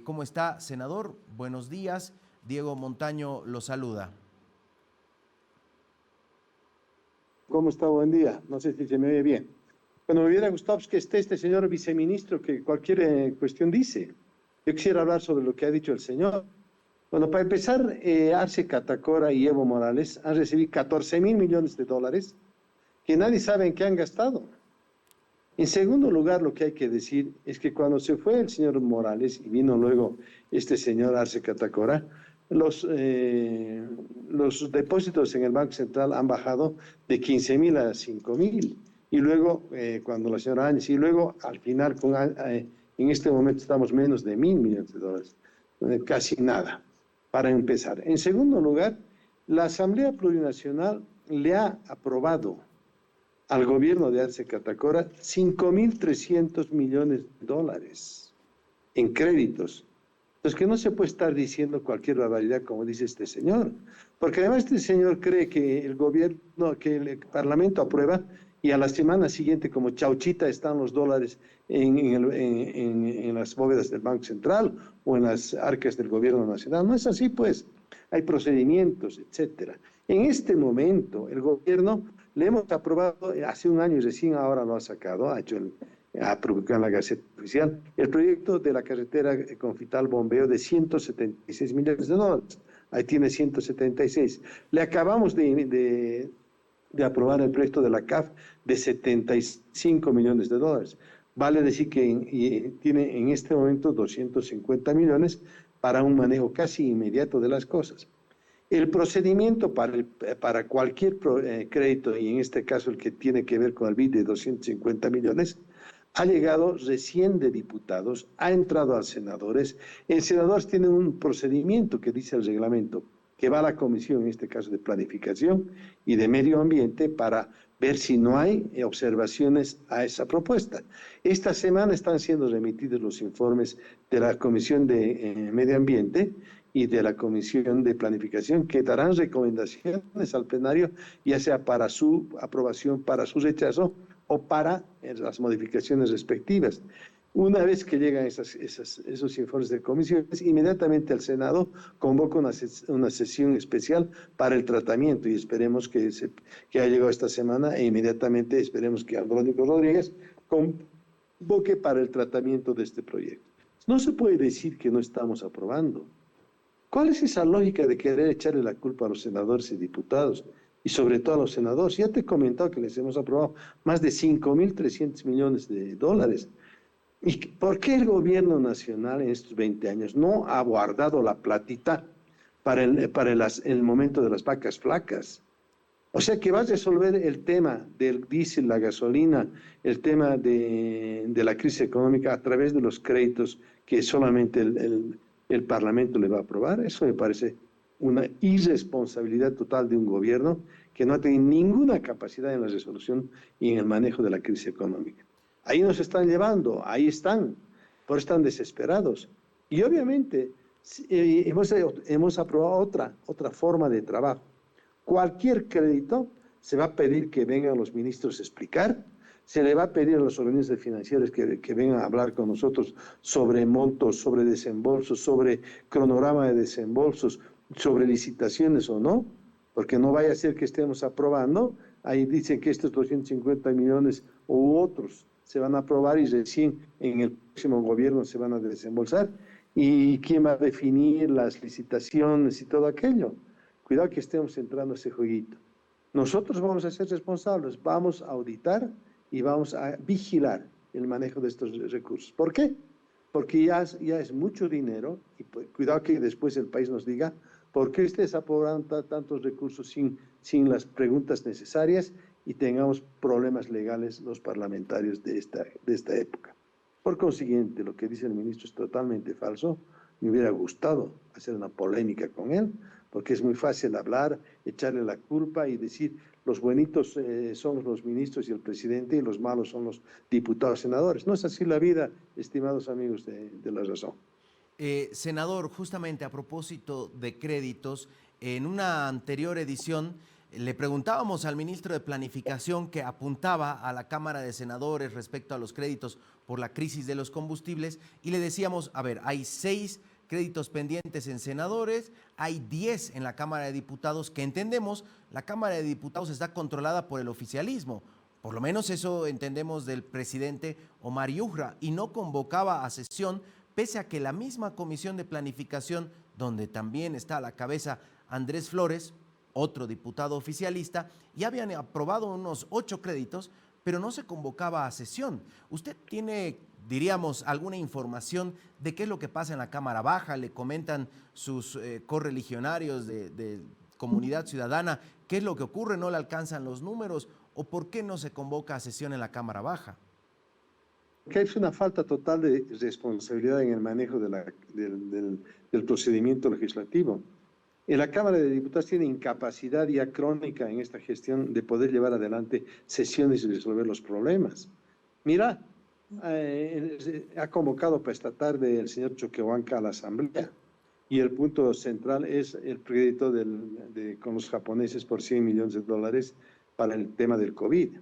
¿Cómo está, senador? Buenos días. Diego Montaño lo saluda. ¿Cómo está? Buen día. No sé si se me oye bien. Bueno, me hubiera gustado que esté este señor viceministro que cualquier cuestión dice. Yo quisiera hablar sobre lo que ha dicho el señor. Bueno, para empezar, Arce Catacora y Evo Morales han recibido 14.000 millones de dólares que nadie sabe en qué han gastado. En segundo lugar, lo que hay que decir es que cuando se fue el señor Morales y vino luego este señor Arce Catacora, los depósitos en el Banco Central han bajado de 15.000 a 5.000. Y luego, cuando la señora Áñez, y luego al final, en este momento estamos menos de 1.000 millones de dólares, casi nada, para empezar. En segundo lugar, la Asamblea Plurinacional le ha aprobado al gobierno de Arce Catacora 5.300 millones de dólares en créditos. Entonces, que no se puede estar diciendo cualquier barbaridad como dice este señor, porque además este señor cree que el gobierno, que el Parlamento aprueba y a la semana siguiente, como chauchita, están los dólares en las bóvedas del Banco Central o en las arcas del gobierno nacional. No es así, pues. Hay procedimientos, etcétera. En este momento, el gobierno le hemos aprobado hace un año y recién ahora lo ha sacado, ha publicado en la Gaceta Oficial, el proyecto de la carretera Confital Bombeo de 176 millones de dólares. Ahí tiene 176. Le acabamos de aprobar el proyecto de la CAF de 75 millones de dólares. Vale decir que tiene en este momento 250 millones para un manejo casi inmediato de las cosas. El procedimiento para cualquier crédito, y en este caso el que tiene que ver con el BID de 250 millones, ha llegado recién de diputados, ha entrado a senadores. El senador tiene un procedimiento que dice el reglamento, que va a la comisión, en este caso de planificación y de medio ambiente, para ver si no hay observaciones a esa propuesta. Esta semana están siendo remitidos los informes de la Comisión de Medio Ambiente y de la Comisión de Planificación, que darán recomendaciones al plenario, ya sea para su aprobación, para su rechazo o para las modificaciones respectivas. Una vez que llegan esos informes de comisiones, inmediatamente el Senado convoca una sesión especial para el tratamiento y esperemos que ha llegado esta semana e inmediatamente esperemos que Andrónico Rodríguez convoque para el tratamiento de este proyecto. No se puede decir que no estamos aprobando. ¿Cuál es esa lógica de querer echarle la culpa a los senadores y diputados? Y sobre todo a los senadores. Ya te he comentado que les hemos aprobado más de 5.300 millones de dólares. ¿Y por qué el gobierno nacional en estos 20 años no ha guardado la platita para el momento de las vacas flacas? O sea que vas a resolver el tema del diésel, la gasolina, el tema de la crisis económica a través de los créditos que solamente el Parlamento le va a aprobar. Eso me parece una irresponsabilidad total de un gobierno que no tiene ninguna capacidad en la resolución y en el manejo de la crisis económica. Ahí nos están llevando, ahí están, por eso están desesperados. Y obviamente hemos aprobado otra forma de trabajo. Cualquier crédito se va a pedir que vengan los ministros a explicar, se le va a pedir a los organismos financieros que vengan a hablar con nosotros sobre montos, sobre desembolsos, sobre cronograma de desembolsos, sobre licitaciones o no, porque no vaya a ser que estemos aprobando, ahí dicen que estos 250 millones u otros se van a aprobar y recién en el próximo gobierno se van a desembolsar. ¿Y quién va a definir las licitaciones y todo aquello? Cuidado que estemos entrando a ese jueguito. Nosotros vamos a ser responsables, vamos a auditar y vamos a vigilar el manejo de estos recursos. ¿Por qué? Porque ya es mucho dinero y cuidado que después el país nos diga por qué ustedes aprobaron tantos recursos sin las preguntas necesarias y tengamos problemas legales los parlamentarios de esta época. Por consiguiente, lo que dice el ministro es totalmente falso. Me hubiera gustado hacer una polémica con él, porque es muy fácil hablar, echarle la culpa y decir los buenitos son los ministros y el presidente y los malos son los diputados y senadores. No es así la vida, estimados amigos de la razón. Senador, justamente a propósito de créditos, en una anterior edición Le preguntábamos al ministro de Planificación que apuntaba a la Cámara de Senadores respecto a los créditos por la crisis de los combustibles y le decíamos, a ver, hay 6 créditos pendientes en senadores, hay 10 en la Cámara de Diputados, que entendemos, la Cámara de Diputados está controlada por el oficialismo, por lo menos eso entendemos del presidente Omar Yujra, y no convocaba a sesión, pese a que la misma Comisión de Planificación, donde también está a la cabeza Andrés Flores, otro diputado oficialista, ya habían aprobado unos 8 créditos, pero no se convocaba a sesión. ¿Usted tiene, diríamos, alguna información de qué es lo que pasa en la Cámara Baja? ¿Le comentan sus correligionarios de Comunidad Ciudadana qué es lo que ocurre? ¿No le alcanzan los números? ¿O por qué no se convoca a sesión en la Cámara Baja? Que hay una falta total de responsabilidad en el manejo del procedimiento legislativo. En la Cámara de Diputados tiene incapacidad ya crónica en esta gestión de poder llevar adelante sesiones y resolver los problemas. Mira, ha convocado para esta tarde el señor Choquehuanca a la Asamblea y el punto central es el crédito con los japoneses por $100 millones para el tema del COVID.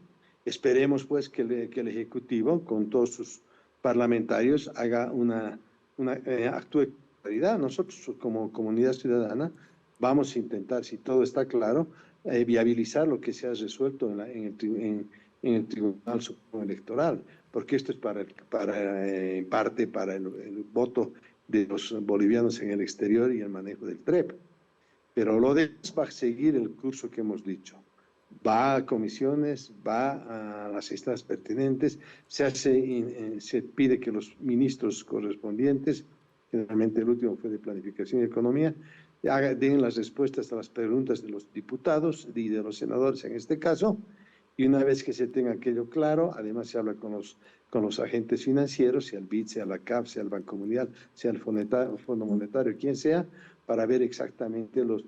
Esperemos pues que el Ejecutivo, con todos sus parlamentarios, actúe con claridad. Nosotros como comunidad ciudadana vamos a intentar, si todo está claro, viabilizar lo que se ha resuelto en el Tribunal Supremo Electoral, porque esto es en parte para el voto de los bolivianos en el exterior y el manejo del TREP. Pero lo demás va a seguir el curso que hemos dicho. Va a comisiones, va a las instancias pertinentes, se pide que los ministros correspondientes, generalmente el último fue de Planificación y Economía, den las respuestas a las preguntas de los diputados y de los senadores en este caso, y una vez que se tenga aquello claro, además se habla con los agentes financieros, sea el BID, sea la CAF, sea el Banco Mundial, sea el Fondo Monetario, quien sea, para ver exactamente los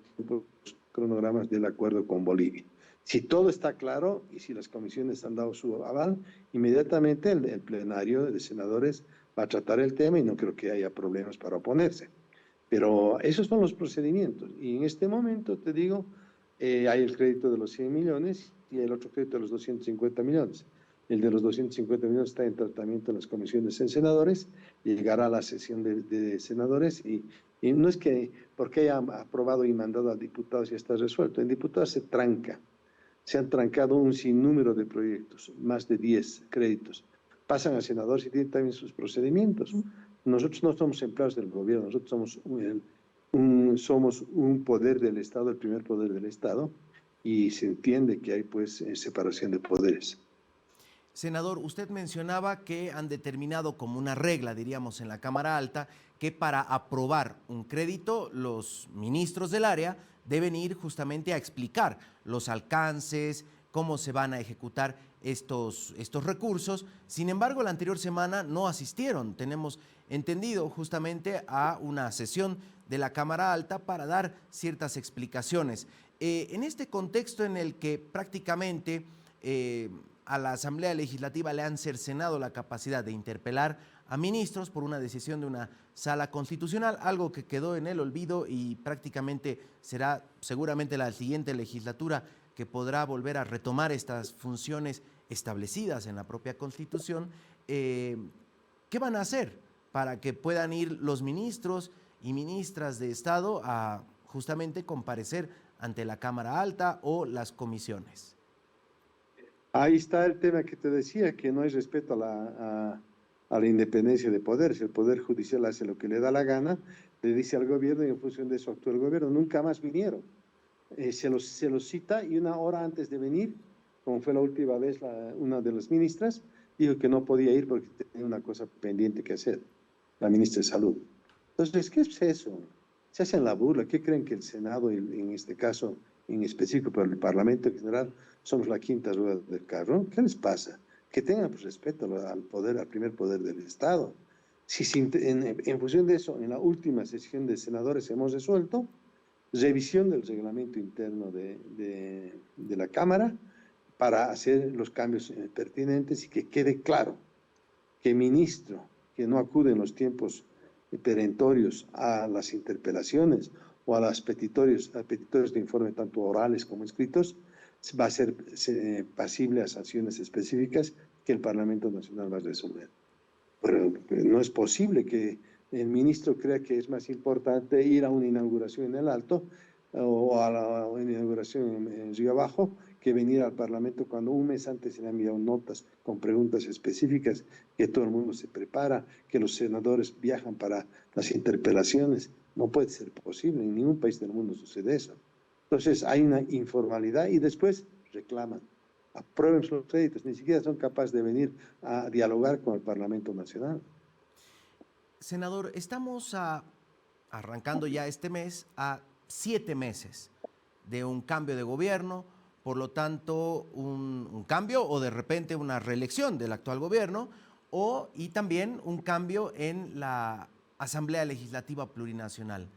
cronogramas del acuerdo con Bolivia. Si todo está claro y si las comisiones han dado su aval, inmediatamente el plenario de senadores va a tratar el tema y no creo que haya problemas para oponerse. Pero esos son los procedimientos. Y en este momento, te digo, hay el crédito de los 100 millones y el otro crédito de los 250 millones. El de los 250 millones está en tratamiento en las comisiones en senadores, llegará a la sesión de senadores y no es que porque haya aprobado y mandado a diputados ya está resuelto. En diputados se tranca. Se han trancado un sinnúmero de proyectos, más de 10 créditos. Pasan a senadores y tienen también sus procedimientos. Nosotros no somos empleados del gobierno, nosotros somos un poder del Estado, el primer poder del Estado, y se entiende que hay pues separación de poderes. Senador, usted mencionaba que han determinado como una regla, diríamos, en la Cámara Alta, que para aprobar un crédito los ministros del área deben ir justamente a explicar los alcances, cómo se van a ejecutar estos recursos. Sin embargo, la anterior semana no asistieron, tenemos entendido, justamente a una sesión de la Cámara Alta para dar ciertas explicaciones. En este contexto en el que prácticamente a la Asamblea Legislativa le han cercenado la capacidad de interpelar a ministros por una decisión de una sala constitucional, algo que quedó en el olvido y prácticamente será seguramente la siguiente legislatura que podrá volver a retomar estas funciones establecidas en la propia Constitución. ¿Qué van a hacer para que puedan ir los ministros y ministras de Estado a justamente comparecer ante la Cámara Alta o las comisiones? Ahí está el tema que te decía, que no hay respeto a la independencia de poderes. El Poder Judicial hace lo que le da la gana, le dice al gobierno y en función de eso actúa el gobierno. Nunca más vinieron. Se los cita y una hora antes de venir, como fue la última vez una de las ministras, dijo que no podía ir porque tenía una cosa pendiente que hacer, la ministra de Salud. Entonces, ¿qué es eso? Se hacen la burla. ¿Qué creen que el Senado, en este caso en específico, pero el Parlamento en general, somos la quinta rueda del carro? ¿Qué les pasa? Que tengan pues, respeto al poder, al primer poder del Estado. Si en función de eso, en la última sesión de senadores hemos resuelto revisión del reglamento interno de la Cámara para hacer los cambios pertinentes y que quede claro que ministro que no acude en los tiempos perentorios a las interpelaciones o a los petitorios de informe, tanto orales como escritos, va a ser pasible a sanciones específicas que el Parlamento Nacional va a resolver. Pero no es posible que el ministro crea que es más importante ir a una inauguración en el Alto o a una inauguración en Río Abajo que venir al Parlamento cuando un mes antes se le han enviado notas con preguntas específicas, que todo el mundo se prepara, que los senadores viajan para las interpelaciones. No puede ser posible, en ningún país del mundo sucede eso. Entonces hay una informalidad y después reclaman. Aprueben los créditos, ni siquiera son capaces de venir a dialogar con el Parlamento Nacional. Senador, estamos arrancando ya este mes a 7 meses de un cambio de gobierno, por lo tanto un cambio o de repente una reelección del actual gobierno y también un cambio en la Asamblea Legislativa Plurinacional.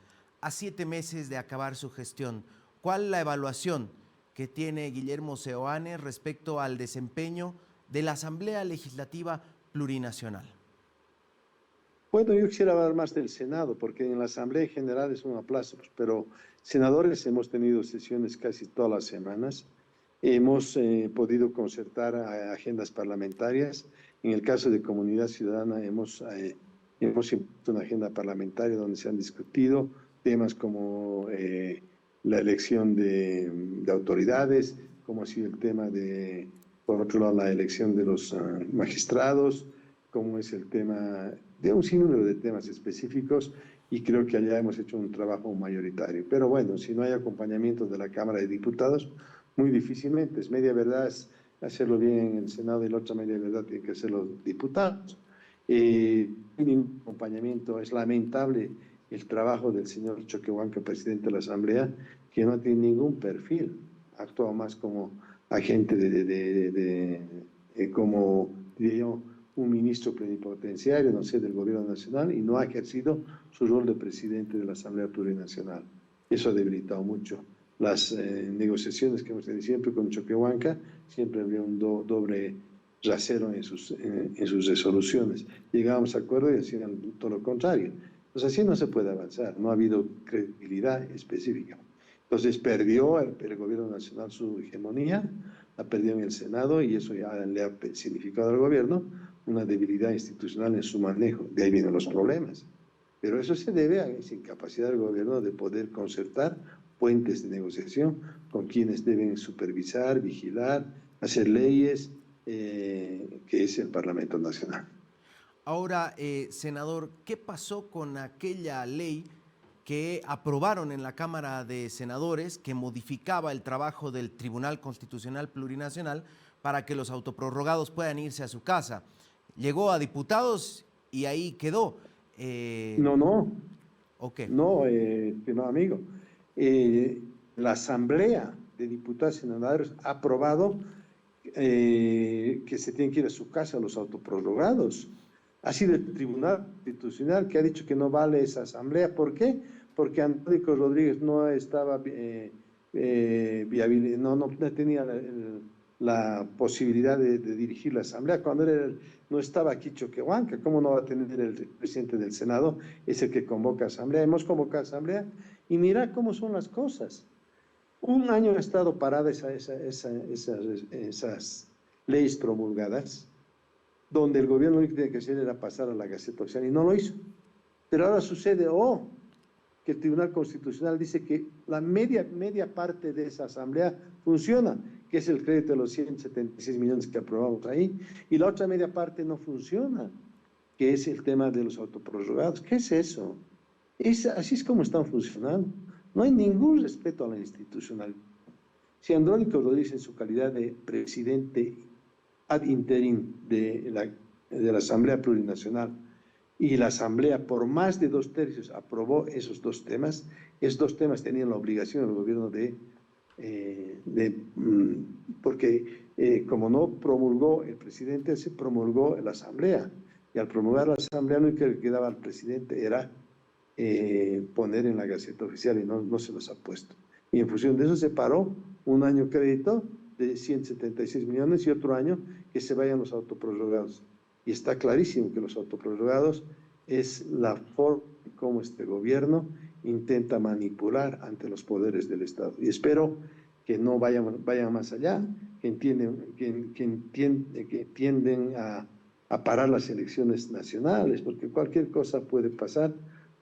A 7 meses de acabar su gestión, ¿cuál es la evaluación que tiene Guillermo Seoane respecto al desempeño de la Asamblea Legislativa Plurinacional? Bueno, yo quisiera hablar más del Senado, porque en la Asamblea General es un aplauso, pero senadores hemos tenido sesiones casi todas las semanas, hemos podido concertar agendas parlamentarias. En el caso de Comunidad Ciudadana hemos impuesto una agenda parlamentaria donde se han discutido temas como la elección de autoridades, como ha sido el tema de, por otro lado, la elección de los magistrados, como es el tema de un sinnúmero de temas específicos, y creo que allá hemos hecho un trabajo mayoritario. Pero bueno, si no hay acompañamiento de la Cámara de Diputados, muy difícilmente. Es media verdad es hacerlo bien en el Senado y la otra media verdad tiene que hacerlo los diputados. Ningún acompañamiento. Es lamentable el trabajo del señor Choquehuanca, presidente de la Asamblea, que no tiene ningún perfil. Ha actuado más como agente como, diría yo, un ministro plenipotenciario, no sé, del gobierno nacional, y no ha ejercido su rol de presidente de la Asamblea Plurinacional. Eso ha debilitado mucho las negociaciones que hemos tenido siempre con Choquehuanca. Siempre había un doble rasero en sus resoluciones. Llegábamos a acuerdo y hacían todo lo contrario. Entonces así no se puede avanzar, no ha habido credibilidad específica. Entonces perdió el gobierno nacional su hegemonía, la perdió en el Senado, y eso ya le ha significado al gobierno una debilidad institucional en su manejo. De ahí vienen los problemas. Pero eso se debe a esa incapacidad del gobierno de poder concertar puentes de negociación con quienes deben supervisar, vigilar, hacer leyes, que es el Parlamento Nacional. Ahora, senador, ¿qué pasó con aquella ley que aprobaron en la Cámara de Senadores que modificaba el trabajo del Tribunal Constitucional Plurinacional para que los autoprorrogados puedan irse a su casa? Llegó a diputados y ahí quedó. No, Okay. no, estimado amigo. La Asamblea de Diputados y Senadores ha aprobado que se tienen que ir a su casa los autoprorrogados. Ha sido el Tribunal Constitucional que ha dicho que no vale esa asamblea. ¿Por qué? Porque Andrónico Rodríguez no estaba viable, no tenía la posibilidad de dirigir la asamblea. Cuando no estaba aquí Choquehuanca, ¿cómo no va a tener el presidente del Senado? Es el que convoca asamblea. Hemos convocado asamblea y mira cómo son las cosas. Un año ha estado parada esas leyes promulgadas, donde el gobierno lo que tiene que hacer era pasar a la Gaceta Oficial, y no lo hizo. Pero ahora sucede, que el Tribunal Constitucional dice que la media parte de esa asamblea funciona, que es el crédito de los 176 millones que aprobamos ahí, y la otra media parte no funciona, que es el tema de los autoprorrogados. ¿Qué es eso? Así es como están funcionando. No hay ningún respeto a la institucionalidad. Si Andrónico Rodríguez, en su calidad de presidente ad interim de la Asamblea Plurinacional, y la Asamblea por más de 2/3 aprobó esos dos temas tenían la obligación del gobierno porque como no promulgó el presidente, se promulgó la Asamblea, y al promulgar la Asamblea lo único que quedaba al presidente era poner en la Gaceta Oficial, y no se los ha puesto. Y en función de eso se paró un año crédito de 176 millones y otro año que se vayan los autoprorrogados. Y está clarísimo que los autoprorrogados es la forma como este gobierno intenta manipular ante los poderes del Estado. Y espero que no vayan más allá, que tienden a parar las elecciones nacionales, porque cualquier cosa puede pasar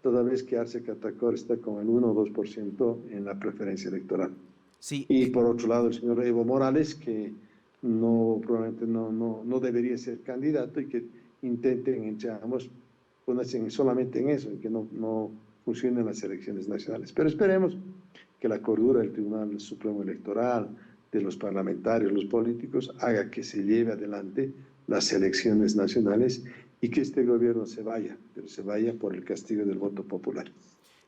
toda vez que Arce Catacora está con el 1 o 2% en la preferencia electoral. Sí, Y por otro lado, el señor Evo Morales, que probablemente no debería ser candidato y que intenten entre ambos ponerse solamente en eso, y que no funcionen las elecciones nacionales. Pero esperemos que la cordura del Tribunal Supremo Electoral, de los parlamentarios, los políticos, haga que se lleve adelante las elecciones nacionales y que este gobierno se vaya, pero se vaya por el castigo del voto popular.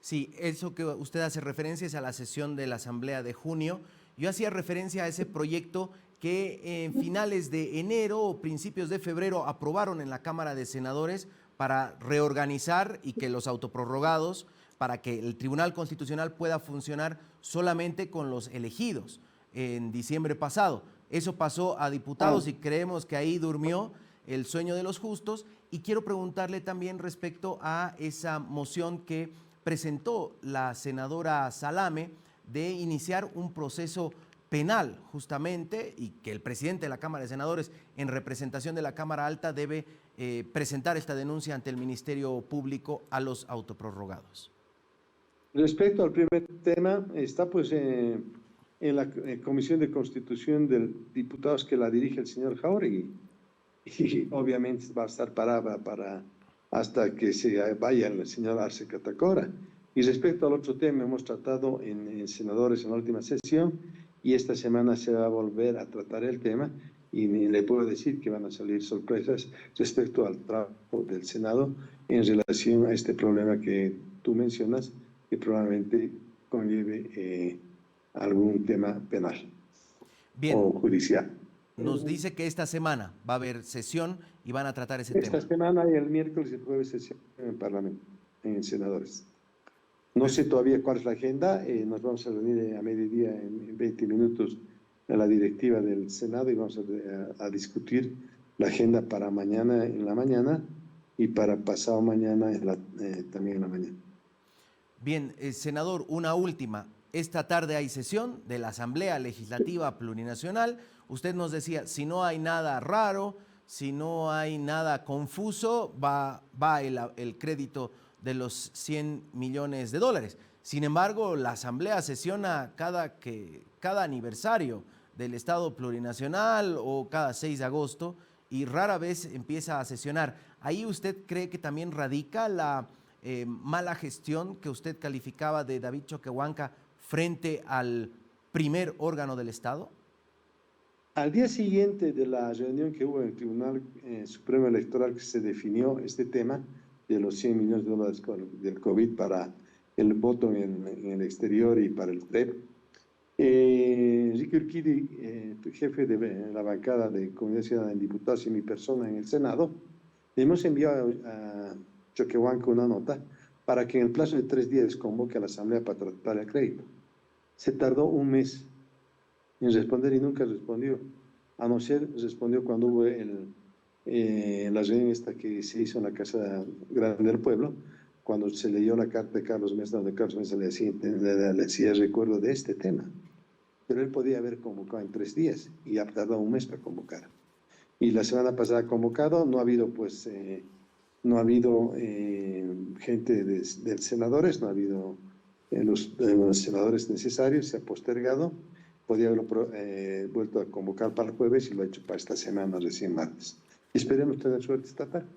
sí, eso que usted hace referencia es a la sesión de la Asamblea de junio. Yo hacía referencia a ese proyecto que en finales de enero o principios de febrero aprobaron en la Cámara de Senadores para reorganizar y que los autoprorrogados, para que el Tribunal Constitucional pueda funcionar solamente con los elegidos en diciembre pasado. Eso pasó a diputados y creemos que ahí durmió el sueño de los justos. Y quiero preguntarle también respecto a esa moción que presentó la senadora Salame de iniciar un proceso penal justamente, y que el presidente de la Cámara de Senadores en representación de la Cámara Alta debe presentar esta denuncia ante el Ministerio Público a los autoprorrogados. Respecto al primer tema, está pues en la Comisión de Constitución de Diputados que la dirige el señor Jáuregui, y obviamente va a estar parada hasta que se vaya el señor Arce Catacora. Y respecto al otro tema, hemos tratado en senadores en la última sesión, y esta semana se va a volver a tratar el tema, y le puedo decir que van a salir sorpresas respecto al trabajo del Senado en relación a este problema que tú mencionas, que probablemente conlleve algún tema penal. Bien, o judicial. nos dice que esta semana va a haber sesión y van a tratar ese Esta tema. semana y el miércoles y el jueves sesión en el Parlamento, en senadores. No sé todavía cuál es la agenda, nos vamos a reunir a mediodía en 20 minutos en la directiva del Senado y vamos a discutir la agenda para mañana en la mañana y para pasado mañana también en la mañana. Bien, senador, una última. Esta tarde hay sesión de la Asamblea Legislativa Plurinacional. Usted nos decía, si no hay nada raro, si no hay nada confuso, va el crédito de los 100 millones de dólares. Sin embargo, la Asamblea sesiona cada aniversario del Estado Plurinacional o cada 6 de agosto y rara vez empieza a sesionar. ¿Ahí usted cree que también radica la mala gestión que usted calificaba de David Choquehuanca frente al primer órgano del Estado? Al día siguiente de la reunión que hubo en el Tribunal Supremo Electoral, que se definió este tema de los 100 millones de dólares del COVID para el voto en el exterior y para el PREP, Ricky Urquidi, jefe de la bancada de Comunidad Ciudadana en Diputados, y mi persona en el Senado, le hemos enviado a Choquehuanca una nota para que en el plazo de 3 días convoque a la Asamblea para tratar el crédito. Se tardó un mes en responder y nunca respondió. A no ser respondió cuando hubo la reunión esta que se hizo en la Casa Grande del Pueblo, cuando se leyó la carta de Carlos Mesa, donde Carlos Mesa le hacía recuerdo de este tema. Pero él podía haber convocado en 3 días y ha tardado un mes para convocar. Y la semana pasada ha convocado, no ha habido gente de senadores, no ha habido los senadores necesarios, se ha postergado. Podía haberlo vuelto a convocar para el jueves y lo ha hecho para esta semana, recién martes. Esperemos tener suerte esta tarde.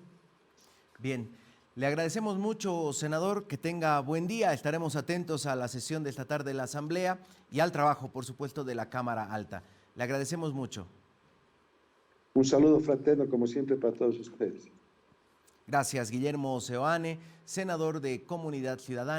Bien, le agradecemos mucho, senador, que tenga buen día. Estaremos atentos a la sesión de esta tarde de la Asamblea y al trabajo, por supuesto, de la Cámara Alta. Le agradecemos mucho. Un saludo fraterno, como siempre, para todos ustedes. Gracias, Guillermo Seoane, senador de Comunidad Ciudadana.